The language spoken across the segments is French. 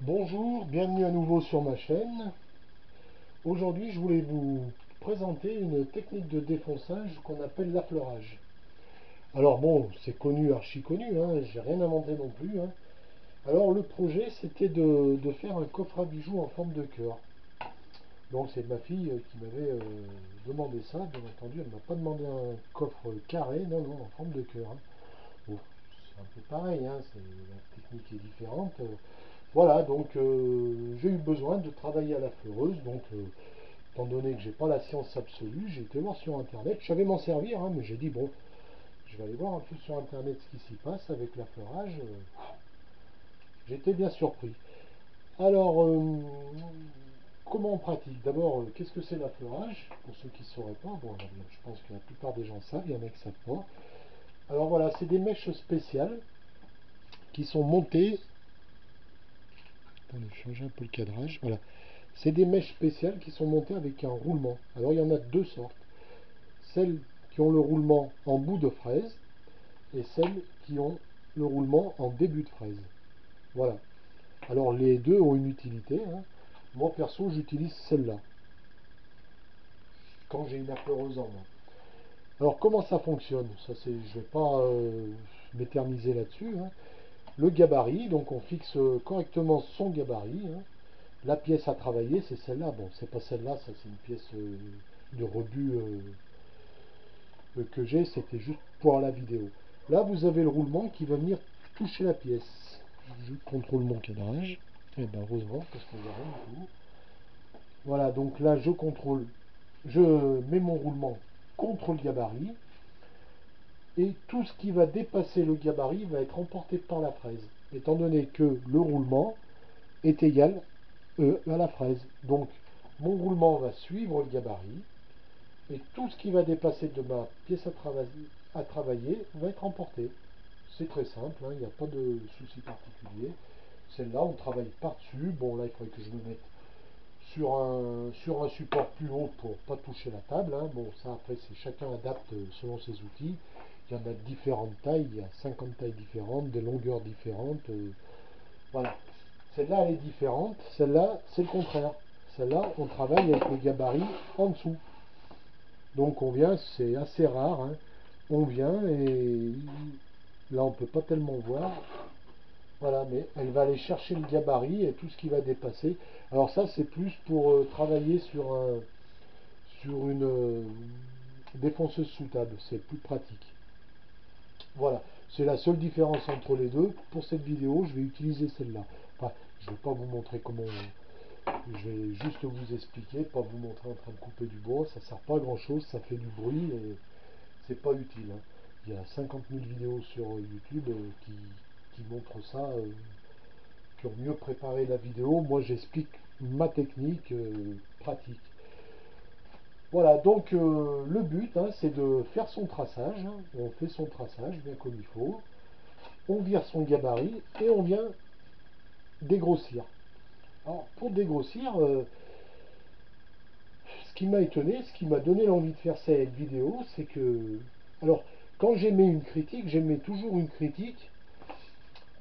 Bonjour, bienvenue à nouveau sur ma chaîne. Aujourd'hui, je voulais vous présenter une technique de défonçage qu'on appelle l'affleurage. Alors bon, c'est connu, archi connu, hein, j'ai rien inventé non plus, hein. Alors le projet, c'était de faire un coffre à bijoux en forme de cœur. Donc c'est ma fille qui m'avait demandé ça, bien entendu, elle ne m'a pas demandé un coffre carré, non, non, en forme de cœur, hein. Bon, c'est un peu pareil, hein, la technique est différente. Voilà, donc j'ai eu besoin de travailler à la fleureuse, donc étant donné que j'ai pas la science absolue, j'ai été voir sur internet, je savais m'en servir, hein, mais j'ai dit bon, je vais aller voir un peu sur internet ce qui s'y passe avec l'affleurage. J'étais bien surpris. Alors, comment on pratique? D'abord, qu'est-ce que c'est l'affleurage? Pour ceux qui ne sauraient pas, bon, je pense que la plupart des gens savent, il y en a qui ne savent pas. Alors voilà, c'est des mèches spéciales qui sont montées. Attendez, je change un peu le cadrage. Voilà. C'est des mèches spéciales qui sont montées avec un roulement. Alors il y en a deux sortes. Celles qui ont le roulement en bout de fraise et celles qui ont le roulement en début de fraise. Voilà. Alors les deux ont une utilité, hein. Moi perso j'utilise celle-là quand j'ai une affleureuse en main. Alors comment ça fonctionne? Ça c'est, je ne vais pas m'éterniser là-dessus, hein. Le gabarit, donc on fixe correctement son gabarit, hein. La pièce à travailler, c'est celle-là. Bon, c'est pas celle-là, ça c'est une pièce de rebut que j'ai, c'était juste pour la vidéo. Là, vous avez le roulement qui va venir toucher la pièce. Je contrôle mon cadrage. Et ben heureusement, parce qu'on voit rien du tout. Voilà, donc là, je contrôle. Je mets mon roulement contre le gabarit. Et tout ce qui va dépasser le gabarit va être emporté par la fraise. Étant donné que le roulement est égal à la fraise. Donc, mon roulement va suivre le gabarit. Et tout ce qui va dépasser de ma pièce à travailler va être emporté. C'est très simple, hein, il n'y a pas de souci particulier. Celle-là, on travaille par-dessus. Bon, là, il faudrait que je me mette sur un support plus haut pour ne pas toucher la table, hein. Bon, ça, après, c'est chacun adapte selon ses outils. Il y en a de différentes tailles, il y a 50 tailles différentes, des longueurs différentes. Voilà. Celle-là, elle est différente. Celle-là, c'est le contraire. Celle-là, on travaille avec les gabarits en dessous. Donc on vient, c'est assez rare, hein. On vient et là on peut pas tellement voir. Voilà, mais elle va aller chercher le gabarit et tout ce qui va dépasser. Alors ça c'est plus pour travailler sur une défonceuse sous table, c'est plus pratique. Voilà, c'est la seule différence entre les deux. Pour cette vidéo, je vais utiliser celle-là. Enfin, je ne vais pas vous montrer comment. Je vais juste vous expliquer, pas vous montrer en train de couper du bois. Ça sert pas à grand chose, ça fait du bruit et c'est pas utile, hein. Il y a 50 000 vidéos sur YouTube qui montrent ça, qui ont mieux préparé la vidéo. Moi, j'explique ma technique pratique. Voilà, donc le but, hein, c'est de faire son traçage, hein. On fait son traçage bien comme il faut. On vire son gabarit et on vient dégrossir. Alors, pour dégrossir, ce qui m'a étonné, ce qui m'a donné l'envie de faire cette vidéo, c'est que, alors, quand j'émets une critique, j'émets toujours une critique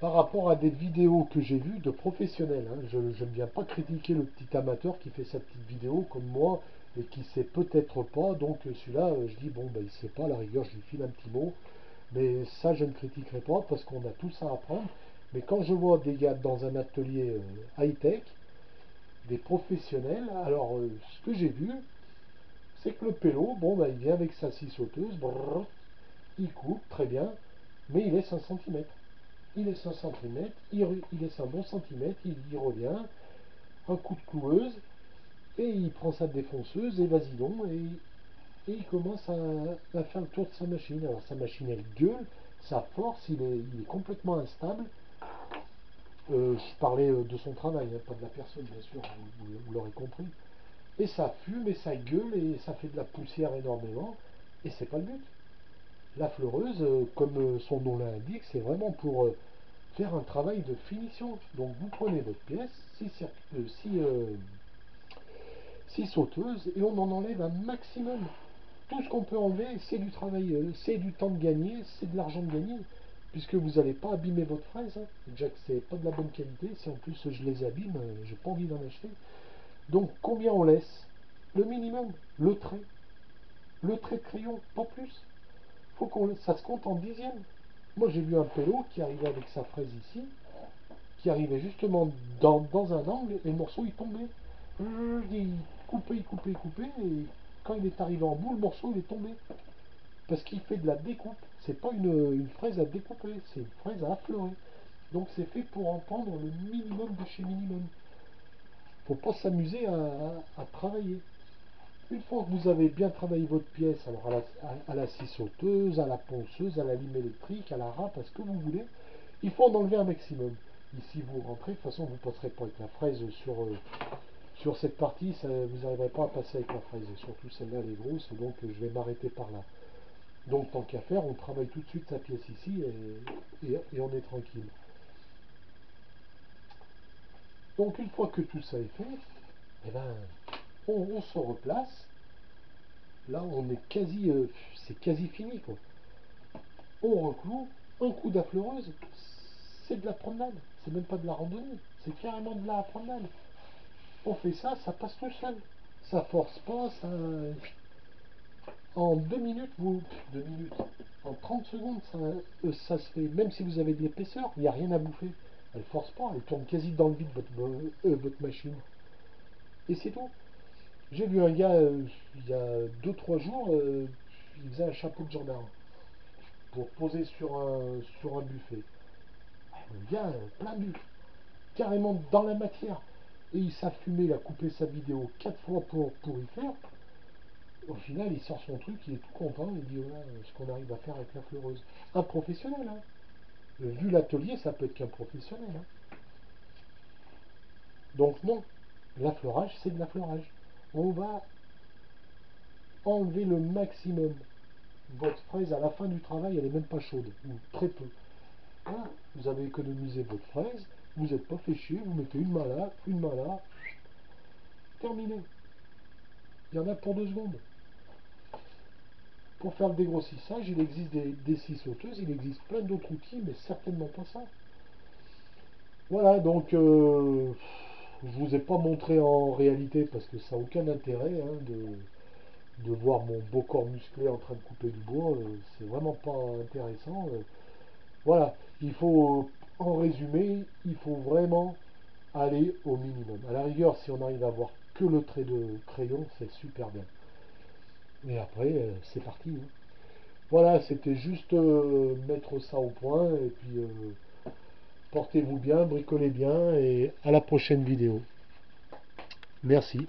par rapport à des vidéos que j'ai vues de professionnels, hein. Je ne viens pas critiquer le petit amateur qui fait sa petite vidéo comme moi et qui sait peut-être pas. Donc celui-là, je dis bon, ben, il sait pas, à la rigueur, je lui file un petit mot. Mais ça, je ne critiquerai pas parce qu'on a tous à apprendre. Mais quand je vois des gars dans un atelier high-tech, des professionnels, alors ce que j'ai vu, c'est que le pélo, bon, ben, il vient avec sa scie sauteuse, brrr, il coupe très bien, mais il laisse un centimètre. Il laisse un centimètre, il laisse un bon centimètre, il revient, un coup de cloueuse, et il prend sa défonceuse, et vas-y donc, et il commence à faire le tour de sa machine. Alors sa machine, elle gueule, sa force, il est complètement instable. Je parlais de son travail, hein, pas de la personne, bien sûr, vous l'aurez compris. Et ça fume, et ça gueule, et ça fait de la poussière énormément, et c'est pas le but. La fleureuse, comme son nom l'indique, c'est vraiment pour faire un travail de finition. Donc vous prenez votre pièce, 6 sauteuses, et on en enlève un maximum. Tout ce qu'on peut enlever, c'est du travail, c'est du temps de gagner, c'est de l'argent de gagner, puisque vous n'allez pas abîmer votre fraise, hein. Déjà que c'est pas de la bonne qualité, si en plus je les abîme, j'ai pas envie d'en acheter. Donc combien on laisse? Le minimum, le trait de crayon, pas plus. Faut ça se compte en dixièmes. Moi j'ai vu un pélo qui arrivait avec sa fraise ici, qui arrivait justement dans un angle et le morceau il tombait. Il coupait, et quand il est arrivé en bout, le morceau il est tombé. Parce qu'il fait de la découpe. C'est pas une fraise à découper, c'est une fraise à affleurer. Donc c'est fait pour en prendre le minimum de chez minimum. Faut pas s'amuser à travailler. Une fois que vous avez bien travaillé votre pièce, alors à la scie sauteuse, à la ponceuse, à la lime électrique, à la râpe, à ce que vous voulez, il faut en enlever un maximum. Ici vous rentrez, de toute façon vous ne passerez pas avec la fraise sur cette partie, vous n'arriverez pas à passer avec la fraise, et surtout celle-là elle est grosse, donc je vais m'arrêter par là. Donc tant qu'à faire, on travaille tout de suite sa pièce ici et on est tranquille. Donc une fois que tout ça est fait, eh ben, on se replace. Là on est quasi, c'est quasi fini quoi. On recloue, un coup d'affleureuse, c'est de la promenade, c'est même pas de la randonnée, c'est carrément de la promenade. On fait ça, ça passe tout seul. Ça force pas, ça. En 2 minutes, en 30 secondes, ça se fait. Même si vous avez de l'épaisseur, il n'y a rien à bouffer. Elle force pas, elle tourne quasi dans le vide votre machine. Et c'est tout. J'ai vu un gars il y a 2 3 jours, il faisait un chapeau de gendarme pour poser sur un buffet. Le gars, plein but, carrément dans la matière. Et il s'affumait, il a coupé sa vidéo 4 fois pour y faire. Au final, il sort son truc, il est tout content, il dit voilà ce qu'on arrive à faire avec la fleureuse. Un professionnel, hein. Vu l'atelier, ça peut être qu'un professionnel. Hein. Donc non, l'affleurage, c'est de l'affleurage. On va enlever le maximum. Votre fraise, à la fin du travail, elle n'est même pas chaude, ou très peu. Voilà, vous avez économisé votre fraise, vous n'êtes pas fait chier, vous mettez une main là, terminé. Il y en a pour 2 secondes. Pour faire le dégrossissage, il existe des scies sauteuses, il existe plein d'autres outils, mais certainement pas ça. Voilà, donc je vous ai pas montré en réalité parce que ça n'a aucun intérêt hein, de voir mon beau corps musclé en train de couper du bois, c'est vraiment pas intéressant. Voilà, il faut, en résumé, il faut vraiment aller au minimum. À la rigueur, si on arrive à avoir que le trait de crayon, c'est super bien. Et après, c'est parti. Hein. Voilà, c'était juste mettre ça au point et puis portez-vous bien, bricolez bien et à la prochaine vidéo. Merci.